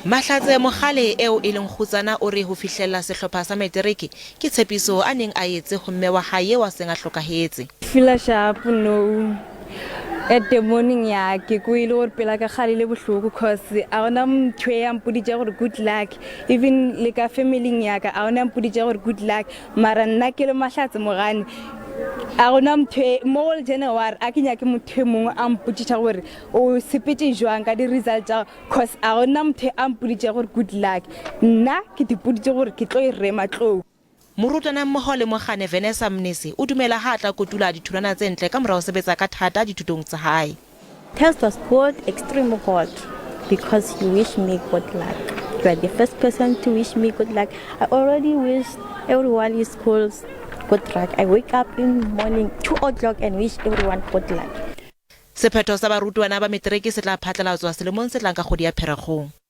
Mahlatse mogale eo e leng kgutsana o re ho fihlella sehlopha sa matriki ke tshepiso a neng a etse ho mme wa hae wa seng a hlokahetse. Feel sharp no at the morning ya ke go ile gore pela ka khalile bohloko cause a ona mthwe ya mpuditse gore good luck, even le ka family ya ka a ona mpuditse gore good luck, mara nna ke le Mahlatse mogane a gona mthwe mo January a kenya ke motho mongwe a mpuditse gore o sepetse jwang ka di results cause a gona mthwe a mpuditse gore good luck, nna ke dipuditse gore ke tlo e rema tlo. Morutwana mmoho le mogane Vanessa Mnisi o dumela ha tla kotula dithulana tse ntle ka morao sebetsa ka thata dithutong tsa hae. Test was good, extremely hard, because you wish me good luck. You are the first person to wish me good luck. I already wish everyone in schools good luck. I wake up in the morning 2 o'clock and wish everyone good luck. Diphetho sa barutwana ba matriki se tla phatlalatswa selemong se tlang ka kgwedi ya Pherekgong.